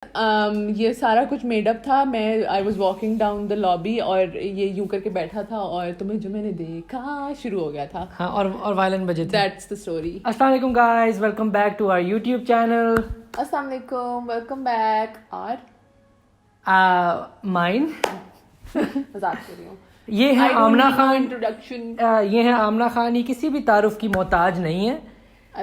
یہ سارا کچھ میڈ اپ تھا. میں I was walking down the lobby اور یہ یوں کر کے بیٹھا تھا اور تمہیں جو میں نے دیکھا شروع ہو گیا تھا. ہاں اور وائلن بجے تھے. That's the story. السلام علیکم guys, welcome back to our YouTube channel. السلام علیکم, ویلکم بیک. اور مائن مذاق کر رہی ہوں. یہ ہے آمنہ خان. انٹروڈکشن. یہ ہے آمنہ خان. یہ کسی بھی تعارف کی محتاج نہیں ہے.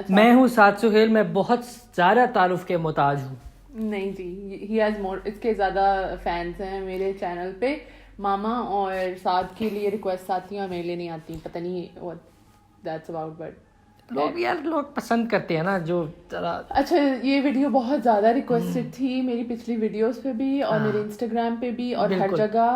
میں ہوں سعد سہیل. میں بہت زیادہ تعارف کے محتاج ہوں. نہیں جی, ہی ہیز مور. اس کے زیادہ فینس ہیں میرے چینل پہ. ماما اور سعد کے لیے ریکویسٹ آتی ہیں اور میرے لیے نہیں آتی. پتہ نہیں what that's about, but لوگ پسند کرتے ہیں نا جو ذرا. اچھا, یہ ویڈیو بہت زیادہ ریکویسٹڈ تھی میری پچھلی ویڈیوز پہ بھی اور میرے انسٹاگرام پہ بھی اور ہر جگہ.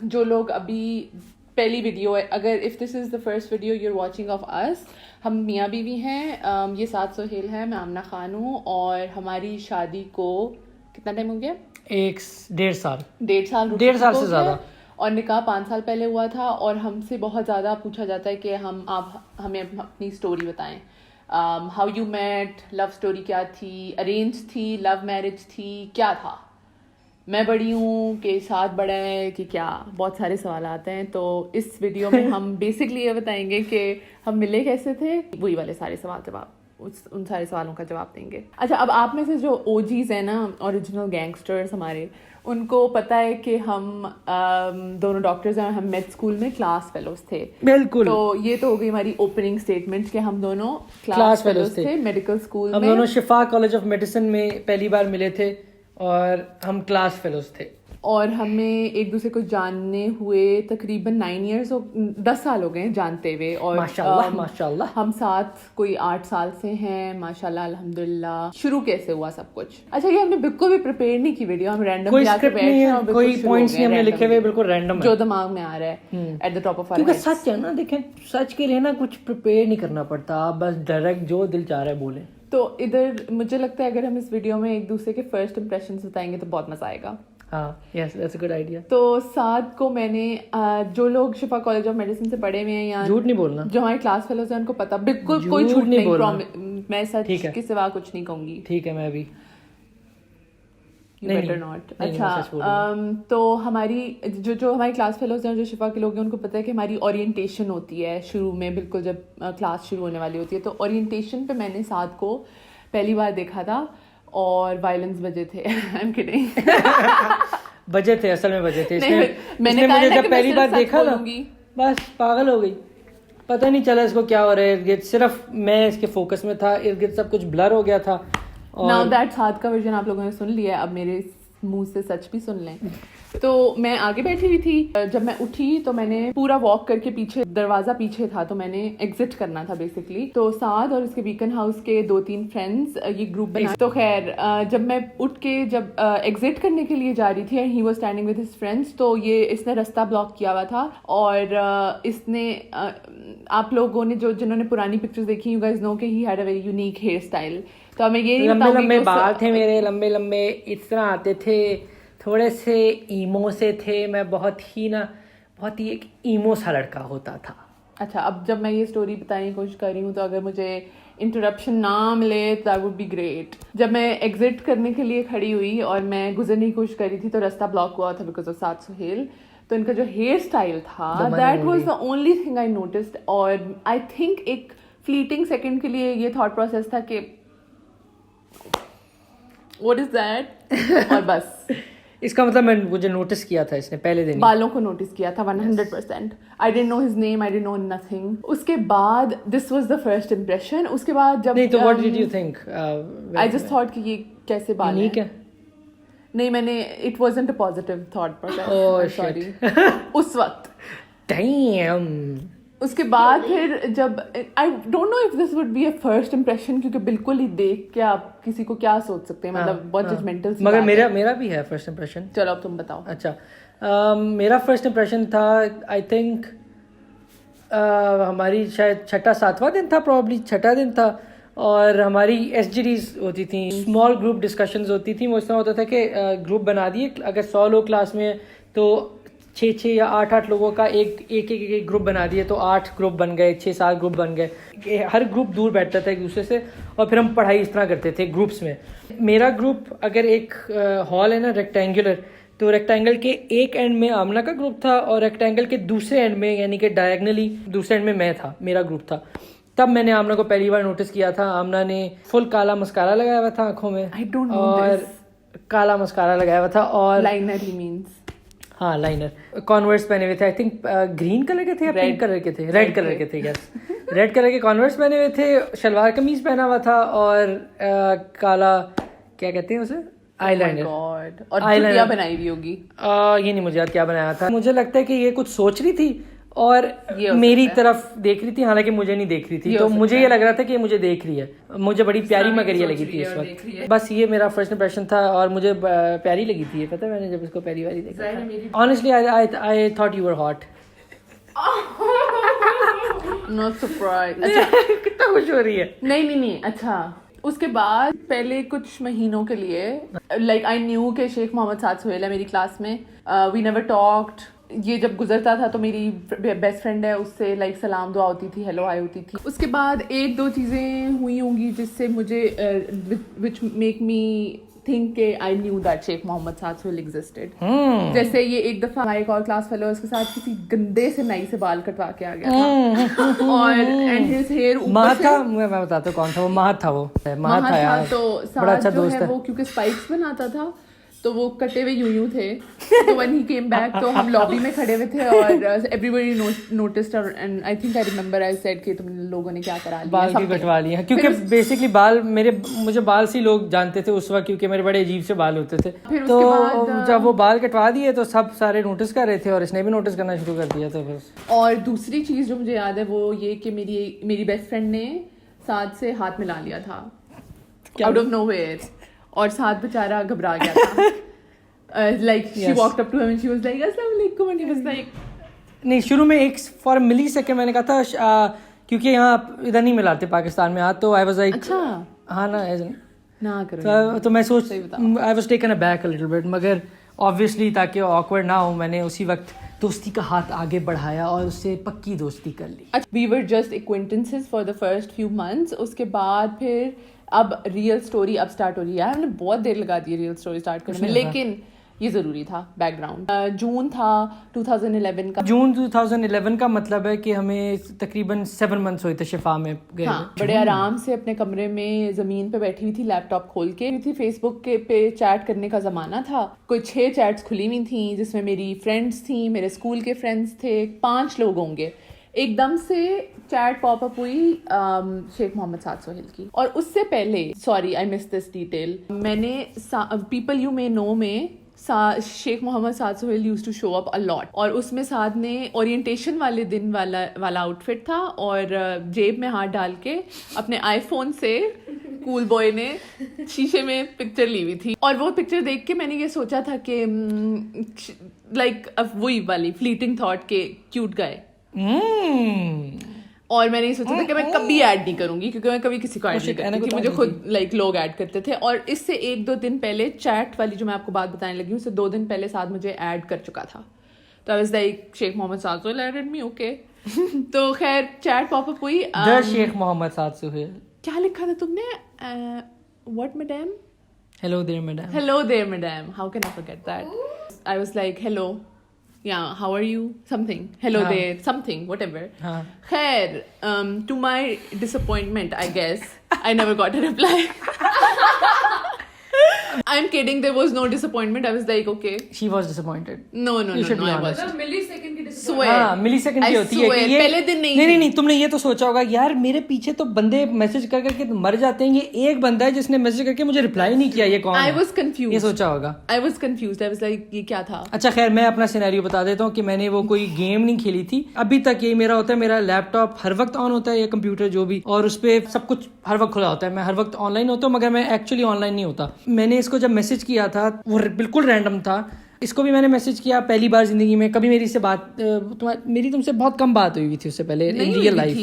جو لوگ ابھی پہلی ویڈیو ہے, اگر if this is the first video you are watching of us, ہم میاں بیوی ہیں. یہ سعد سہیل ہے, میں آمنہ خان ہوں. اور hماری شادی کو کتنا ٹائم ہو گیا؟ 1.5 سال. 1.5 سال سے زیادہ. اور نکاح 5 سال پہلے ہوا تھا. اور ہم سے بہت زیادہ پوچھا جاتا ہے کہ آپ ہمیں اپنی اسٹوری بتائیں. How you met, love story کیا تھی, ارینج تھی, لو میرج تھی, کیا تھا, میں بڑی ہوں کہ ساتھ بڑا ہے کہ کیا, بہت سارے سوالات ہیں. تو اس ویڈیو میں ہم بیسکلی یہ بتائیں گے کہ ہم ملے کیسے تھے, وہی والے سارے سوال جواب, ان سارے سوالوں کا جواب دیں گے. اچھا, اب آپ میں سے جو او جیز ہیں نا, اوریجنل گینگسٹرز ہمارے, ان کو پتہ ہے کہ ہم دونوں ڈاکٹرز ہیں. ہم میڈ اسکول میں کلاس فیلوز تھے. بالکل. تو یہ تو ہو گئی ہماری اوپننگ اسٹیٹمنٹ کہ ہم دونوں کلاس فیلوز تھے میڈیکل اسکول میں. ہم دونوں شفا کالج آف میڈیسن میں پہلی بار ملے تھے اور ہم کلاس فیلوز تھے. اور ہمیں ایک دوسرے کو جاننے ہوئے تقریباً 10 سال ہو گئے جانتے ہوئے. اور ماشاء اللہ ہم ساتھ کوئی 8 سال سے ہیں ماشاء اللہ الحمدللہ. شروع کیسے ہوا سب کچھ؟ اچھا, یہ ہم نے بالکل بھی پریپیئر نہیں کی ویڈیو, ہم رینڈم کوئی اسکرپٹ نہیں ہے, کوئی پوائنٹس نہیں ہم نے لکھے ہوئے, بالکل رینڈم جو دماغ میں آ رہا ہے at the top of our head. کیونکہ سچ ہے نا, دیکھیں سچ کے لیے نا کچھ پریپیئر نہیں کرنا پڑتا, آپ بس ڈائریکٹ جو دل چاہ رہا ہے بولیں. تو ادھر مجھے لگتا ہے اگر ہم اس ویڈیو میں ایک دوسرے کے فرسٹ امپریشنز بتائیں گے تو بہت مزہ آئے گا. ہاں, yes that's a good idea. تو سعد کو میں نے, جو لوگ شفا کالج آف میڈیسن سے پڑھے ہوئے ہیں یا جھوٹ نہیں بولنا, جو ہمارے کلاس فیلوز ہیں ان کو پتا, بالکل کوئی جھوٹ نہیں, میں سچ کے سوا کچھ نہیں کہوں گی. ٹھیک ہے, میں بھی بیٹر ناٹ. اچھا, تو ہماری جو ہماری کلاس فیلوز ہیں جو شفا کے لوگ ہیں ان کو پتہ ہے کہ ہماری اورینٹیشن ہوتی ہے شروع میں, بالکل جب کلاس شروع ہونے والی ہوتی ہے. تو اورینٹیشن پہ میں نے سعد کو پہلی بار دیکھا تھا اور وائلنس بجے تھے. I'm kidding. بجے تھے, اصل میں بجے تھے. میں نے مجھے جب پہلی بار دیکھا نا بس پاگل ہو گئی, پتہ نہیں چلا اس کو کیا ہو رہا ہے ارد گرد, صرف میں اس کے فوکس میں تھا, ارد گرد سب کچھ بلر ہو گیا تھا. Now that سعد کا ورژن آپ لوگوں نے سن لیا, اب میرے منہ سے سچ بھی سن لیں. تو میں آگے بیٹھی ہوئی تھی, جب میں اٹھی تو میں نے پورا واک کر کے پیچھے, دروازہ پیچھے تھا تو میں نے ایگزٹ کرنا تھا بیسکلی. تو سعد اور اس کے بیکن ہاؤس کے 2-3 فرینڈز یہ گروپ بنا. تو خیر جب میں اٹھ کے جب ایگزٹ کرنے کے لیے جا رہی تھی, he was standing with his friends, تو اس نے رستہ بلاک کیا ہوا تھا. اور اس نے, آپ لوگوں نے جنہوں نے پرانی پکچرز دیکھی, یو گائز نو کہ he had a very unique hairstyle. تو ہمیں یہ لمبے بال تھے میرے, لمبے اس طرح آتے تھے, تھوڑے سے ایمو سے تھے. میں بہت ہی ایک ایمو سا لڑکا ہوتا تھا. اچھا, اب جب میں یہ اسٹوری بتانے کی کوشش کر رہی ہوں تو اگر مجھے انٹرپشن نہ ملے تو دیٹ وڈ بی گریٹ. جب میں ایگزٹ کرنے کے لیے کھڑی ہوئی اور میں گزرنے کی کوشش کر رہی تھی تو رستہ بلاک ہوا تھا بیکاز آف سعد سہیل. تو ان کا جو ہیئر اسٹائل تھا, that was the only thing I noticed. اور آئی تھنک ایک فلیٹنگ سیکنڈ کے لیے یہ تھاٹ پروسیس تھا کہ what is that, اور بس. اس کا مطلب مجھے نوٹس کیا تھا اس نے پہلے دن, بالوں کو نوٹس کیا تھا 100%. I didn't know his name, I didn't know nothing. اس کے بعد this was the first impression. اس کے بعد جب نہیں تو what did you think? I just thought کہ یہ کیسے بال ہیں. نہیں, میں نے it wasn't a positive thought process. Oh sorry. اس وقت damn. اس کے بعد پھر جب I don't know if this would be a first impression, کیونکہ بالکل ہی دیکھ کے آپ کسی کو کیا سوچ سکتے ہیں, مطلب بہت ججمنٹل. مگر میرا بھی ہے فرسٹ امپریشن. چلو اب تم بتاؤ. اچھا, میرا فرسٹ امپریشن تھا آئی تھنک ہماری شاید 6-7واں دن تھا, پرابلی 6واں دن تھا. اور ہماری ایس جی ڈیز ہوتی تھیں, اسمال گروپ ڈسکشنز ہوتی تھیں. وہ اس طرح ہوتا تھا کہ گروپ بنا دیے, اگر 100 لوگ کلاس میں ہیں تو 6 یا 8 لوگوں کا ایک گروپ بنا دیے تو 8 گروپ بن گئے, 6-7 گروپ بن گئے. ہر گروپ دور بیٹھتا تھا ایک دوسرے سے, اور پھر ہم پڑھائی اس طرح کرتے تھے گروپس میں. میرا گروپ اگر ایک ہال ہے نا ریکٹینگولر, تو ریکٹینگل کے ایک اینڈ میں آمنہ کا گروپ تھا, اور ریکٹینگل کے دوسرے اینڈ میں یعنی کہ ڈائیگنلی دوسرے اینڈ میں تھا, میرا گروپ تھا. تب میں نے آمنہ کو پہلی بار نوٹس کیا تھا. آمنہ نے فل کالا مسکارا لگایا ہوا تھا آنکھوں میں, اور کالا مسکارا لگایا ہوا تھا, اور لائنر ہی مینس, ہاں لائنر, کانورس پہنے ہوئے تھے, آئی تھنک گرین کلر کے تھے یا پنک کلر کے تھے, ریڈ کلر کے تھے, یس ریڈ کلر کے کانورس پہنے ہوئے تھے, شلوار قمیض پہنا ہوا تھا, اور کالا کیا کہتے ہیں اسے, آئی لائنر. اور چٹیاں بنائی ہوئی ہوگی, یہ نہیں مجھے یاد کیا بنایا تھا. مجھے لگتا ہے کہ یہ کچھ سوچ رہی تھی اور میری طرف دیکھ رہی تھی, حالانکہ مجھے نہیں دیکھ رہی تھی. تو مجھے یہ لگ رہا تھا کہ یہ مجھے دیکھ رہی ہے. مجھے بڑی پیاری مگر یہ لگی تھی اس وقت. بس یہ میرا فرسٹ امپریشن تھا, اور مجھے پیاری لگی تھی. پتہ ہے میں نے جب اس کو پہلی بار دیکھا, honestly I thought you were hot. Not surprise. کتنا خوش ہو رہی ہے. نہیں اچھا. اس کے بعد پہلے کچھ مہینوں کے لیے لائک آئی نیو کہ شیخ محمد سعد سہیل ہے میری کلاس میں. We never talked. یہ جب گزرتا تھا تو میری بیسٹ فرینڈ ہے, اس سے لائک سلام دعا ہوتی تھی, ہیلو ہائی ہوتی تھی. اس کے بعد 1-2 چیزیں ہوئی ہوں گی جس سے مجھے وچ میک می تھنک کہ I knew that Sheikh Muhammad Saad Sohail existed. جیسے یہ ایک دفعہ ہمارے ایک اور کلاس فیلو اس کے ساتھ کسی گندے سے نئی سے بال کٹوا کے آ گیا تھا, اور اینڈ ہز ہیئر اوپر سے, میں بتاتا ہوں کون تھا وہ, مہت تھا. وہ مہت تھا یار, تو بڑا اچھا جو دوست ہے ہے وہ کیونکہ اسپائکس بناتا تھا تو وہ کٹے ہوئے یوں تھے. تو when he came back تو ہم لابی میں کھڑے ہوئے تھے, اور everybody noticed, and I think I remember I said کہ تم لوگوں نے کیا کرا لیا, بال کی کٹوا لیا. کیونکہ بیسکلی بال مجھے بال سے لوگ جانتے تھے اس وقت, کیونکہ میرے بڑے عجیب سے بال ہوتے تھے. تو جب وہ بال کٹوا دیے تو سارے نوٹس کر رہے تھے, اور اس نے بھی نوٹس کرنا شروع کر دیا. تو بس. اور دوسری چیز جو مجھے یاد ہے وہ یہ کہ میری بیسٹ فرینڈ نے سعد سے ہاتھ ملا لیا تھا آؤٹ آف نو ویئر, اور سعد بیچارہ گھبرا گیا تھا. Like she walked up to him and she was like السلام علیکم, and he was like نہیں, شروع میں ایک فار ملی سیکنڈ میں نے کہا تھا, کیونکہ یہاں ادھر نہیں ملاتے پاکستان میں ہاتھ, تو آئی واز لائک اچھا ہاں نا نہ کرو. تو میں سوچ I was taken a back little bit, مگر آبویسلی تاکہ آکورڈ نہ ہو میں نے اسی وقت دوستی کا ہاتھ آگے بڑھایا اور اس سے پکی دوستی کر لی. We were just acquaintances for the first few months. اس کے بعد پھر اب ریئل اسٹوری اب اسٹارٹ ہو رہی ہے. ہم نے بہت دیر لگا دی ریئل اسٹوری اسٹارٹ کرنے میں, لیکن یہ ضروری تھا بیک گراؤنڈ. جون تھا 2011 کا. جون 2011 کا مطلب ہے کہ ہمیں تقریباً 7 months ہوئے تھے شفا میں گئے. ہاں, بڑے آرام سے اپنے کمرے میں زمین پہ بیٹھی ہوئی تھی, لیپ ٹاپ کھول کے تھی. فیس بک کے پہ چیٹ کرنے کا زمانہ تھا. کوئی 6 چیٹس کھلی ہوئی تھیں جس میں میری فرینڈس تھیں, میرے اسکول کے فرینڈس تھے, 5 لوگ ہوں گے. ایک دم سے چیٹ پاپ اپ ہوئی شیخ محمد سعد سہیل کی. اور اس سے پہلے, sorry I miss this detail, میں نے پیپل یو مے نو میں Sheikh Muhammad Saad Sohail used to show up a lot, اور اس میں سعد نے اورینٹیشن والے دن والا آؤٹ فٹ تھا, اور جیب میں ہاتھ ڈال کے اپنے آئی فون سے کول بوائے نے شیشے میں پکچر لی ہوئی تھی. اور وہ پکچر دیکھ کے میں نے یہ سوچا تھا کہ لائک وہی والی فلیٹنگ تھاٹ کے کیوٹ گائے. اور میں نے یہ سوچا تھا کہ میں کبھی ایڈ نہیں کروں گی, کیونکہ میں کبھی کسی کو ایڈ نہیں کرتی تھی, مجھے خود لائک لوگ ایڈ کرتے تھے. اور اس سے 1-2 دن پہلے چیٹ والی جو میں آپ کو بات بتانے لگی ہوں, اس سے 2 دن پہلے ساتھ مجھے ایڈ کر چکا تھا. تو I was like Sheikh Muhammad Saad Sohail added me, okay. تو خیر چیٹ پاپ اپ ہوئی. شیخ محمد سعد سہیل کیا لکھا تھا تم نے, what madam, hello dear madam, hello dear madam, how can I forget that. I was like hello, yeah, how are you, something, hello there, something, whatever. Khair, to my disappointment, I guess I never got a reply. I'm kidding, there was no disappointment. I was like, okay. She was disappointed. No, you should be I honest. was. millisecond کی ہاں ملی second کی ہوتی ہے کہ یہ پہلے دن نہیں تم نے یہ تو سوچا ہوگا یار میرے پیچھے تو بندے میسج کر کے مر جاتے ہیں, یہ ایک بندہ ہے جس نے میسج کر کے مجھے رپلائی نہیں کیا, یہ کون ہے؟ I was confused. یہ سوچا ہوگا. I was confused. I was like, یہ کیا تھا. اچھا خیر میں اپنا سینیریو بتا دیتا ہوں کہ میں نے وہ کوئی گیم نہیں کھیلی تھی ابھی تک. یہ میرا ہوتا ہے, میرا لیپ ٹاپ ہر وقت آن ہوتا ہے یا کمپیوٹر جو بھی, اور اس پہ سب کچھ ہر وقت کھلا ہوتا ہے. میں ہر وقت آن لائن ہوتا ہوں, مگر میں ایکچولی آن لائن نہیں ہوتا. میں نے اس کو جب میسج کیا تھا وہ بالکل رینڈم تھا, اس کو بھی میں نے میسج کیا پہلی بار زندگی میں. کبھی میری سے بات میری تم سے بہت کم بات ہوئی تھی اس سے پہلے ان ریئل لائف.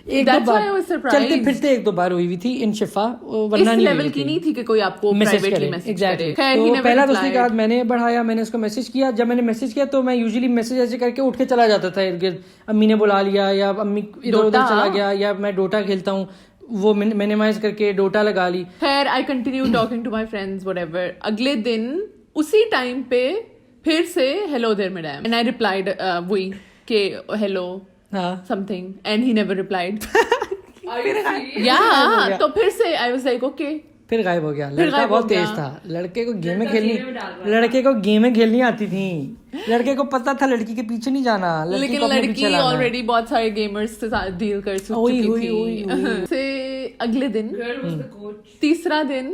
ایک دو بار چلتے پھرتے ایک دو بار ہوئی ہوئی تھی ان شفا, ورنہ نہیں تھی کہ کوئی آپ کو پرائیویٹلی میسج کرے. تو پہلا دوسری کے بعد میں نے بڑھایا, میں نے اس کو میسج کیا. جب میں نے میسج کیا تو میں یوزلی میسج ایسے کر کے اٹھ کے چلا جاتا تھا ارد گرد, امی نے بلا لیا یا امی ادھر ادھر چلا گیا یا میں ڈوٹا کھیلتا ہوں, وہ مینیمائز کر کے ڈوٹا لگا لی. خیر I continue talking to my friends whatever. اگلے دن اسی ٹائم پہ پھر سے hello dear madam, and I replied وہی کہ hello something, and he never replied. یا تو پھر سے آئی واز لائک اوکے, پھر غائب ہو گیا. لڑکا بہت تیز تھا, لڑکے کو گیمیں کھیلنی آتی تھی, لڑکے کو پتا تھا لڑکی کے پیچھے نہیں جانا. لیکن لڑکی آلریڈی بہت سارے گیمرز کے ساتھ ڈیل کر چکی تھی. سے اگلے دن تیسرا دن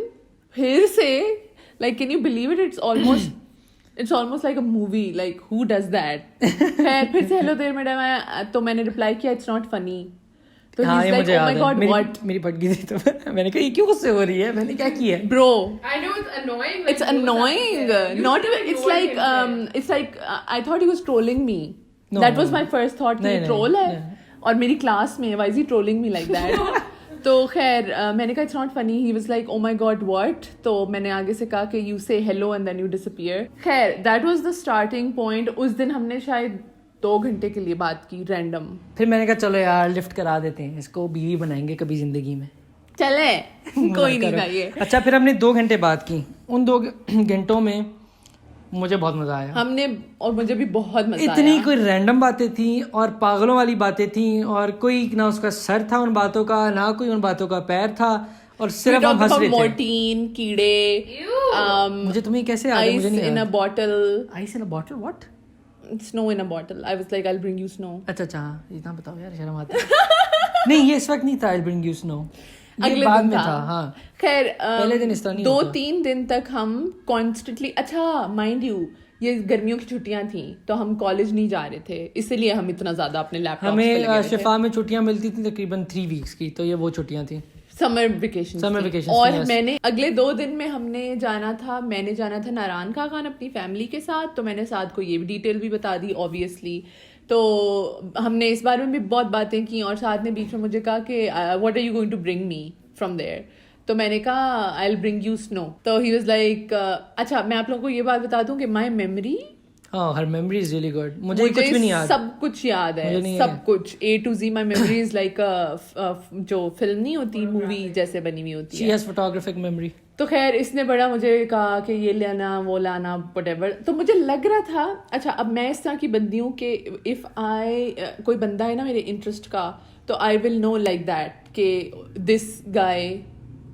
پھر سے like can you believe it, it's almost like a movie, like who does that. پھر سے ہیلو دیر میڈم آیا تو میں نے ریپلائی کیا اٹس ناٹ فنی. تو ہاں یہ مجھے یاد ہے, میری پھٹ گئی تھی تو میں نے کہا یہ کیوں غصے ہو رہی ہے, میں نے کیا کیا ہے برو. It's annoying. Not even, it's like I thought he was trolling me. That was my first thought کہ troll ہے, اور میری کلاس میں why is he trolling me like that. تو خیر میں نے کہا it's not funny. He was like oh my god what. تو میں نے آگے سے کہا کہ you say hello and then you disappear. خیر that was the starting point. اس دن ہم نے شاید 2 گھنٹے کے لیے بات کی رینڈم. پھر میں نے کہا چلو یار لفٹ کرا دیتے ہیں, اس کو بیوی بنائیں گے کبھی زندگی میں, چلے کوئی نہیں چاہیے. اچھا پھر ہم نے 2 گھنٹے بات کی. ان 2 گھنٹوں میں مجھے بہت مزہ آیا. ہم نے, اور مجھے بھی بہت مزہ آیا. اتنی کوئی رینڈم باتیں تھیں اور پاگلوں والی باتیں تھیں, اور کوئی نہ اس کا سر تھا ان باتوں کا, نہ کوئی ان باتوں کا پیر تھا, اور صرف ہم ہنس رہے تھے. مورٹین, کیڑے, مجھے تمہیں کیسے یاد ہے, مجھے نہیں. Ice in a bottle. Ice in a bottle what? Snow in a bottle. I was like I'll bring you snow. اچھا ہاں اتنا بتاؤ یار, شرم آتی ہے. نہیں یہ اس وقت نہیں تھا I'll bring you snow, اگلے بعد دن میں تھا. ہاں خیر پہلے دن اس طرح نہیں ہوتا. 2-3 دن تک ہم کانسٹنٹلی, اچھا مائنڈ یو یہ گرمیوں کی چھٹیاں تھیں تو ہم کالج نہیں جا رہے تھے, اسی لیے ہم اتنا زیادہ اپنے لیپ ٹاپ. ہمیں شفا میں چھٹیاں ملتی تھیں تقریباً 3 ویکس کی, تو یہ وہ چھٹیاں تھیں سمر ویکیشن. اور میں نے اگلے 2 دن میں ہم نے جانا تھا, میں نے جانا تھا ناران کا خان اپنی فیملی کے ساتھ. تو میں نے ساتھ کو یہ ڈیٹیل بھی بتا دی اوبیسلی. تو ہم نے اس بارے میں بھی بہت باتیں کی, اور ساتھ نے بیچ میں مجھے کہا کہ what are you going to bring me from there. تو میں نے کہا آئی ول برنگ یو سنو. تو ہی واز لائک اچھا میں آپ لوگوں کو یہ بات بتا دوں کہ my memory, Hare memory is really good. مجھے کچھ بھی نہیں یاد, سب کچھ یاد ہے, سب کچھ A to Z. My memory is like جو فلم نہیں ہوتی, مووی جیسے بنی ہوئی ہوتی ہے. She has photographic memory. تو خیر اس نے بڑا مجھے کہا کہ یہ لانا وہ لانا وٹ ایور. تو مجھے لگ رہا تھا اچھا اب میں اس طرح کی بندی ہوں کہ اف آئی کوئی بندہ ہے نا میرے انٹرسٹ کا, تو آئی ول نو لائک دیٹ کہ this guy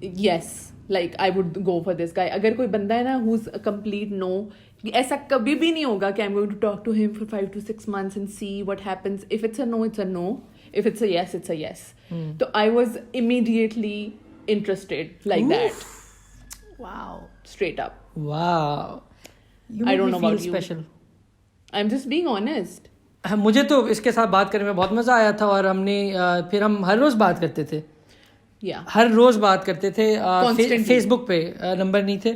yes like I would go for this guy. اگر کوئی بندہ ہے نا ہوز کمپلیٹ نو, ایسا کبھی بھی نہیں ہوگا کہ I am going to talk to him for 5 to 6 months and see what happens. If it's a no it's a no, if it's a yes it's a yes. تو I was immediately interested like that. Wow, straight up. Wow. I don't know about you. Special. I'm just being honest. مجھے تو اس کے ساتھ بات کرنے میں بہت مزہ آیا تھا, اور ہم نے پھر ہم ہر روز بات کرتے تھے. ہر روز بات کرتے تھے. فیس بک پہ نمبر نہیں تھے,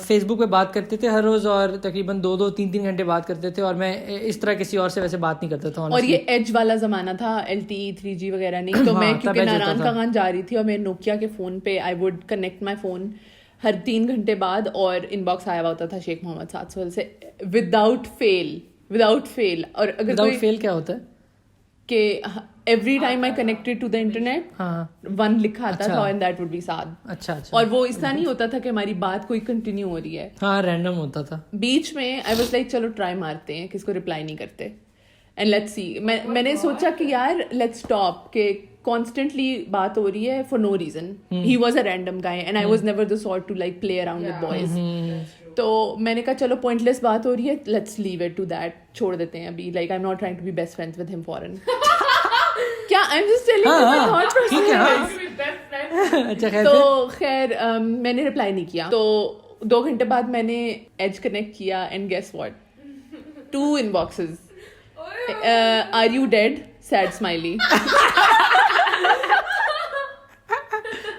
فیس بک پہ بات کرتے تھے ہر روز, اور تقریباً 2-3 گھنٹے بات کرتے تھے. اور میں اس طرح کسی اور سے ویسے بات نہیں کرتا تھا. اور یہ ایج والا زمانہ تھا, LTE 3G وغیرہ نہیں. تو میں کیونکہ ناران کا خان جا رہی تھی, اور میں نوکیا کے فون پہ I would connect my phone ہر 3 گھنٹے بعد, اور ان باکس آیا ہوا ہوتا تھا شیخ محمد 700 سے وداؤٹ فیل. اور اگر وداؤٹ فیل کیا ہوتا ہے کہ every time I connected to the internet 1 لکھا آتا تھا, and that would be Saad. اچھا. اور وہ اس طرح نہیں ہوتا تھا کہ ہماری بات کوئی کنٹینیو ہو رہی ہے, ہاں رینڈم ہوتا تھا. بیچ میں آئی واز لائک چلو ٹرائی مارتے ہیں, کس کو ریپلائی نہیں کرتے, اینڈ لیٹس سی. میں نے سوچا کہ یار لیٹس اسٹاپ, کہ کانسٹنٹلی بات ہو رہی ہے for no reason. He was a random guy and I was never the sort to like play around with boys. تو میں نے کہا چلو پوائنٹ لیس بات ہو رہی ہے, let's leave it to that, چھوڑ دیتے ہیں ابھی. Like I am not trying to be best friends with him فورن. کیا I am just telling you my thought process. تو خیر میں نے ریپلائی نہیں کیا. تو 2 گھنٹے بعد میں نے ایج کنیکٹ کیا, and guess what, 2 in boxes, are you dead, said smiley.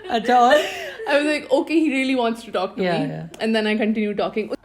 اچھا. اور I was like, okay, he really wants to talk to Yeah, me. yeah. And then I continued talking.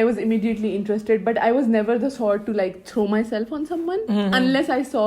I was immediately interested, but I was never the sort to like throw myself on someone unless I saw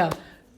Yeah.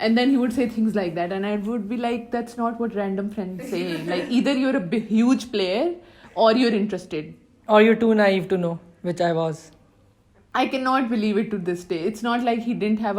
And then he would say things like that, and I would be like, that's not what random friends say. Like either you're a huge player or you're interested. Or you're too naive to know, which I was. I cannot believe it to this day. It's not like he didn't have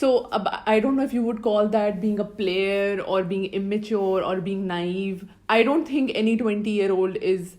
So I don't know if you would call that being a player or being immature or being naive. I don't think any 20-year-old is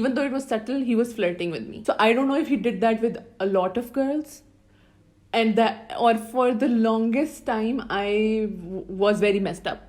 even though it was subtle, he was flirting with me. So I don't know if he did that with a lot of girls, and that, or for the longest time I was very messed up.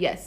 yes,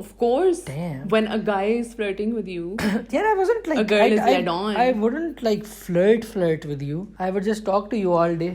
of course, Damn. when a guy is flirting with you, Yeah, I wasn't like A girl is led on. I wouldn't like flirt with you. I would just talk to you all day.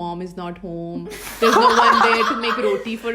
mom is not home, there's no one there to make roti for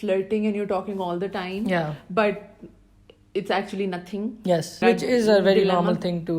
flirting and you're talking all the time. Yeah. But it's actually nothing. yes, which is a very Dilemma. normal thing to.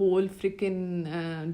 whole freaking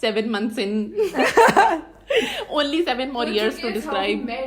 7 months in. Only 7 more years to describe.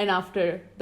and after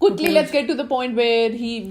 Quickly, let's get to the point where he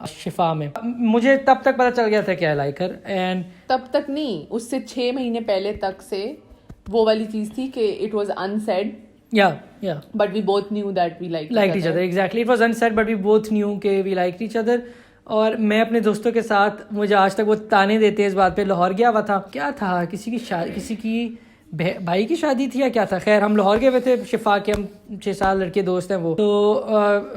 شفا میں. مجھے تب تک پتا چل گیا تھا کہ آئی لائک ہر. اینڈ تب تک نہیں, اس سے 6 مہینے پہلے تک سے وہ والی چیز تھی کہ it was insane. yeah But we both knew that we liked each other. Exactly, it was unsaid but we both knew کہ we liked each other. اور میں اپنے دوستوں کے ساتھ, مجھے آج تک وہ تانے دیتے ہیں اس بات پہ. لاہور گیا ہوا تھا, کیا تھا, کسی کی بھائی کی شادی تھی یا کیا تھا, خیر ہم لاہور گئے ہوئے تھے شفا کے, ہم 6 لڑکے دوست ہیں وہ. تو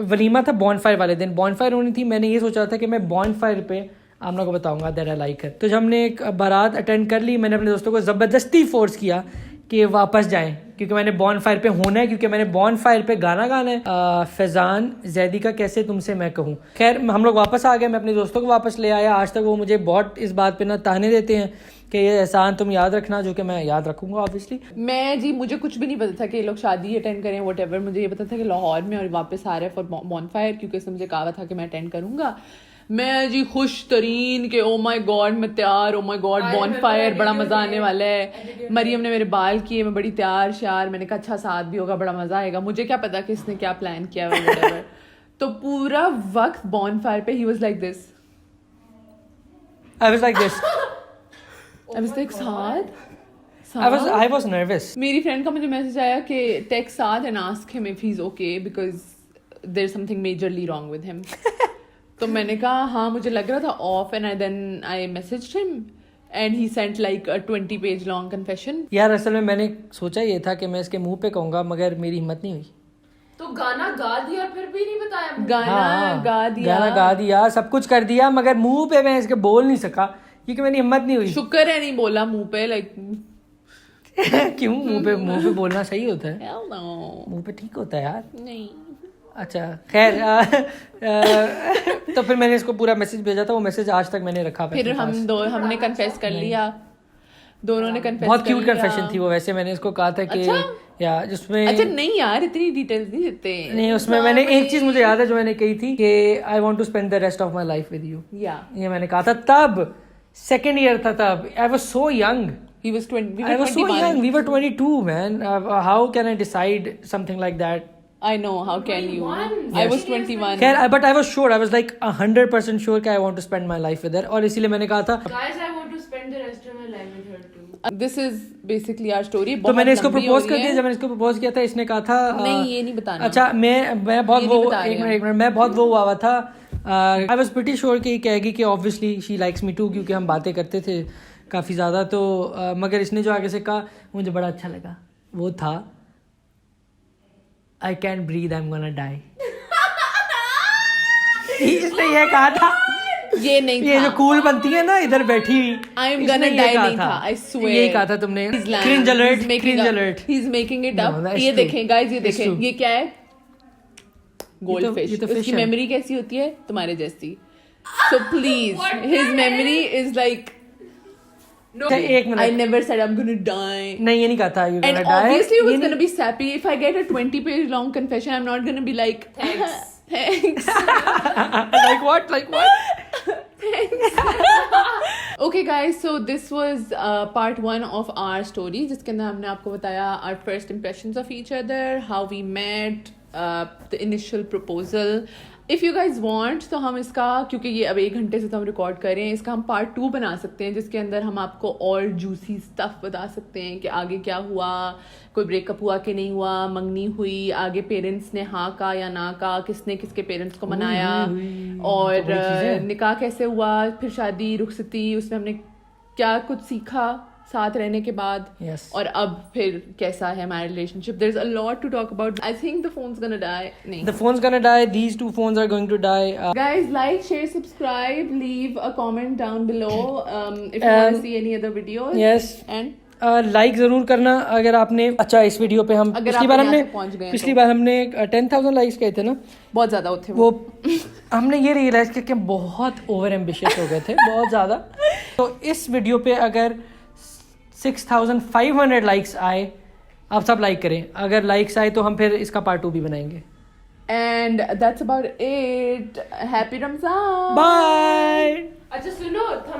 ولیمہ تھا بون فائر والے دن, بون فائر ہونی تھی. میں نے یہ سوچا تھا کہ میں بون فائر پہ آمنہ کو بتاؤں گا دیٹ آئی لائک ہر. تو جب ہم نے ایک بارات اٹینڈ کر لی, میں نے اپنے دوستوں کو زبردستی فورس کیا کہ واپس جائیں, کیونکہ میں نے بون فائر پہ ہونا ہے, کیونکہ میں نے بون فائر پہ گانا گانا ہے. فیضان زیدی کا کیسے تم سے میں کہوں. خیر ہم لوگ واپس آ گئے, میں اپنے دوستوں کو واپس لے آیا. آج تک وہ مجھے بہت اس بات پہ نہ تانے دیتے ہیں کہ یہ احسان تم یاد رکھنا, جو کہ میں یاد رکھوں گا obviously. میں جی مجھے کچھ بھی نہیں پتا تھا کہ یہ لوگ شادی اٹینڈ کریں وٹ ایور. مجھے یہ پتا تھا کہ لاہور میں اور واپس آ رہے ہیں فار بون فائر, کیونکہ اس نے مجھے کہا تھا کہ میں اٹینڈ کروں گا. میں جی خوش ترین کہ او مائی گاڈ میں تیار, او مائی گاڈ بون فائر بڑا مزہ آنے والا ہے. مریم نے میرے بال کیے, میں بڑی تیار شیار, میں نے کہا اچھا ساتھ بھی ہوگا, بڑا مزہ آئے گا. مجھے کیا پتا کہ اس نے کیا پلان کیا ہوا. تو پورا وقت بون فائر پہ ہی was like this, I was like this. I was like I was nervous. میری فرینڈ کا مجھے میسج آیا کہ ٹیکسٹ ساتھ اینڈ آسک ہم if he is okay because there is some thing majorly wrong with ہم. تو میں نے کہا ہاں مجھے لگ رہا تھا آف, اینڈ دین آئی میسجڈ ہم and he sent like 20 page long confession. یار اصل میں نے سوچا یہ تھا کہ میں اس کے منہ پہ کہوں گا, مگر میری ہمت نہیں ہوئی. تو گانا گا دیا پھر بھی نہیں بتایا. گانا گا دیا, سب کچھ کر دیا, مگر منہ پہ میں اس کے بول نہیں سکا کیونکہ میری ہمت نہیں ہوئی. شکر ہے نہیں بولا منہ پہ, لائک کیوں منہ پہ بولنا صحیح ہوتا ہے, منہ پہ ٹھیک ہوتا ہے یار. نہیں اچھا خیر. تو پھر میں نے اس کو پورا میسج بھیجا تھا, وہ میسج آج تک میں نے رکھا. پھر ہم نے کنفیس کر لیا, دونوں نے کنفیس. بہت کیوٹ کنفیشن تھی وہ. ویسے میں نے اس کو کہا تھا کہ یا جس میں, اچھا نہیں یار اتنی ڈیٹیلز نہیں دیتے. نہیں اس میں نے ایک چیز مجھے یاد ہے جو میں نے کہی تھی کہ I want to spend the rest of my life with you. یہ میں نے کہا تھا تب, 2nd year تھا تب. I was so young. He was 20. I was so young. We were 22, man. How can I decide something like that? I know. How can you? I was 21. But I was sure. I was like 100% sure that I want to spend my life with her. اور اسی لیے میں نے کہا تھا. Guys, I want to spend the rest of my life with her too. This is basically our story. تو میں نے اس کو propose کر دیا. جب میں نے اس کو propose کیا تھا, اس نے کہا تھا نہیں یہ نہیں بتانا. اچھا میں بہت وہ ایک منٹ میں بہت وہ ہوا تھا. I was pretty sure کہ یہ کہے گی کہ obviously she likes me too, کیونکہ ہم باتیں کرتے تھے کافی زیادہ. تو مگر اس نے جو آگے سے کہا مجھے بڑا اچھا لگا, وہ تھا I can't breathe, I'm gonna die. اس نے یہ کہا تھا. یہ نہیں یہ جو کول بنتی ہے نا ادھر بیٹھی ہوئی, I'm gonna die نہیں تھا. I swear. یہی کہا تھا تم نے. Cringe alert, cringe alert. He's making it up. یہ دیکھیں guys, یہ دیکھیں یہ کیا ہے, گولڈ فش. اس کی میموری کیسی ہوتی ہے تمہارے جیسی. So please, his memory is like. No, I never said I'm gonna die. نہیں یہ نہیں کہا تھا you're gonna die. And obviously it was gonna be sappy. If I get a 20 page long confession, I'm not gonna be like thanks. Like what? Okay guys, so this was part 1 of our story, جس کے اندر ہم نے آپ کو بتایا our first impressions of each other, how we met, the initial proposal. If you guys want تو ہم اس کا, کیونکہ یہ اب 1 گھنٹے سے تو ہم ریکارڈ کر رہے ہیں, اس کا ہم پارٹ 2 بنا سکتے ہیں جس کے اندر ہم آپ کو اور جوسی اسٹف بتا سکتے ہیں کہ آگے کیا ہوا, کوئی بریک اپ ہوا کہ نہیں ہوا, منگنی ہوئی, آگے پیرنٹس نے ہاں کہا یا نہ کہا, کس نے کس کے پیرنٹس کو منایا, اور نکاح کیسے ہوا, پھر شادی, رخصتی, اس میں ہم نے کیا کچھ سیکھا ساتھ رہنے کے بعد, اور اب پھر کیسا ہے ہمارا relation ship. There's a lot to talk about. I think the phone's gonna die. نہیں, the phone's gonna die. These 2 phones are going to die. Guys, like, share, subscribe, leave a comment down below if you want to see any other videos. Yes. And like ضرور کرنا اگر آپ نے. اچھا اس video پہ ہم پچھلی بار ہم نے 10,000 لائکس کہے تھے نا, بہت زیادہ ہوتے وہ ہم نے یہ ریئلائز کیا کہ ہم بہت اوور ایمبیشیس ہو گئے تھے, بہت زیادہ. تو اس ویڈیو پہ اگر 6,500 لائکس آئے, آپ سب لائک کریں. اگر لائکس آئے تو ہم پھر اس کا پارٹ 2 بھی بنائیں گے. And that's about it. Happy Ramzan. Bye. اچھا سنو